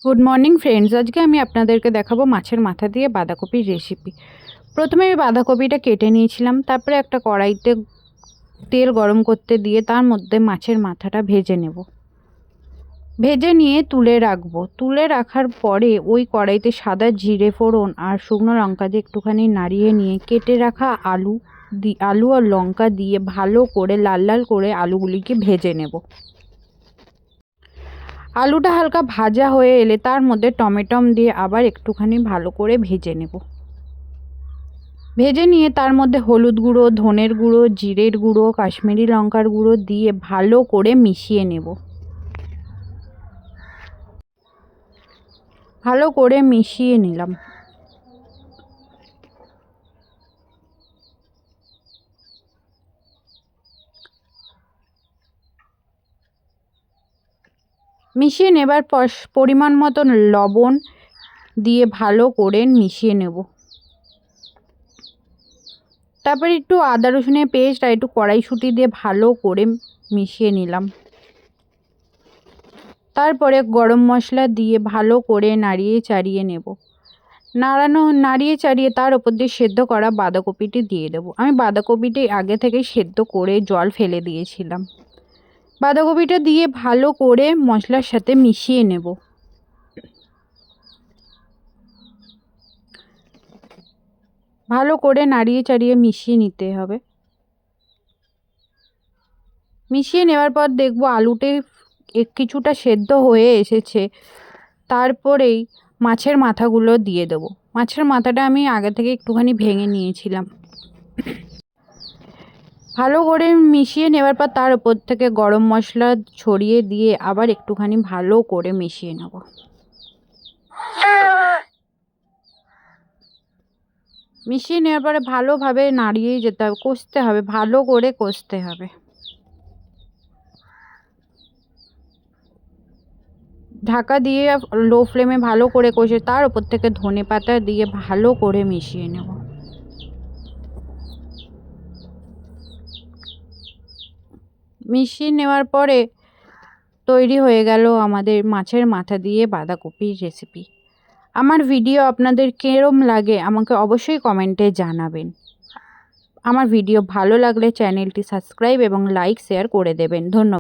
Good morning friends. আজকে আমি আপনাদেরকে দেখাবো মাছের মাথা দিয়ে বাঁধাকপির রেসিপি। প্রথমে আমি বাঁধাকপিটা কেটে নিয়েছিলাম, তারপরে একটা কড়াইতে তেল গরম করতে দিয়ে তার মধ্যে মাছের মাথাটা ভেজে নেব। ভেজে নিয়ে তুলে রাখবো। তুলে রাখার পরে ওই কড়াইতে সাদা জিরে ফোড়ন আর শুকনো লঙ্কা দিয়ে একটুখানি নাড়িয়ে নিয়ে কেটে রাখা আলু আর লঙ্কা দিয়ে ভালো করে লাল লাল করে আলুগুলিকে ভেজে নেব। আলুটা হালকা ভাজা হয়ে এলে তার মধ্যে টমেটম দিয়ে আবার একটুখানি ভালো করে ভেজে নেব। ভেজে নিয়ে তার মধ্যে হলুদ গুঁড়ো, ধনের গুঁড়ো, জিরের গুঁড়ো, কাশ্মীরি লঙ্কার গুঁড়ো দিয়ে ভালো করে মিশিয়ে নেব। ভালো করে মিশিয়ে নিলাম। মিশিয়ে নেবার পর পরিমাণ মতন লবণ দিয়ে ভালো করে মিশিয়ে নেব। তারপরে একটু আদা রসুনের পেস্ট আর একটু কড়াইশুঁটি দিয়ে ভালো করে মিশিয়ে নিলাম। তারপরে গরম মশলা দিয়ে ভালো করে নাড়িয়ে চাড়িয়ে নেব। নাড়িয়ে চাড়িয়ে তার উপর দিয়ে সেদ্ধ করা বাঁধাকপিটি দিয়ে দেবো। আমি বাঁধাকপিটি আগে থেকে সেদ্ধ করে জল ফেলে দিয়েছিলাম। বাঁধাকপিটা দিয়ে ভালো করে মশলার সাথে মিশিয়ে নেব। ভালো করে নাড়িয়ে চাড়িয়ে মিশিয়ে নিতে হবে। মিশিয়ে নেওয়ার পর দেখব আলুতে কিছুটা সেদ্ধ হয়ে এসেছে। তারপরেই মাছের মাথাগুলো দিয়ে দেবো। মাছের মাথাটা আমি আগে থেকে একটুখানি ভেঙে নিয়েছিলাম। ভালো করে মিশিয়ে নেওয়ার পর তার উপর থেকে গরম মশলা ছড়িয়ে দিয়ে আবার একটুখানি ভালো করে মিশিয়ে নেব। মিশিয়ে নেওয়ার পরে ভালোভাবে নাড়িয়ে যেতে হবে, কষতে হবে, ভালো করে কষতে হবে। ঢাকা দিয়ে লো ফ্লেমে ভালো করে কষে তার উপর থেকে ধনেপাতা দিয়ে ভালো করে মিশিয়ে নেব। মিশিয়ে নেওয়ার পরে তৈরি হয়ে গেল আমাদের মাছের মাথা দিয়ে বাঁধাকপির রেসিপি। আমার ভিডিও আপনাদের কেরম লাগে আমাকে অবশ্যই কমেন্টে জানাবেন। আমার ভিডিও ভালো লাগলে চ্যানেলটি সাবস্ক্রাইব এবং লাইক শেয়ার করে দেবেন। ধন্যবাদ।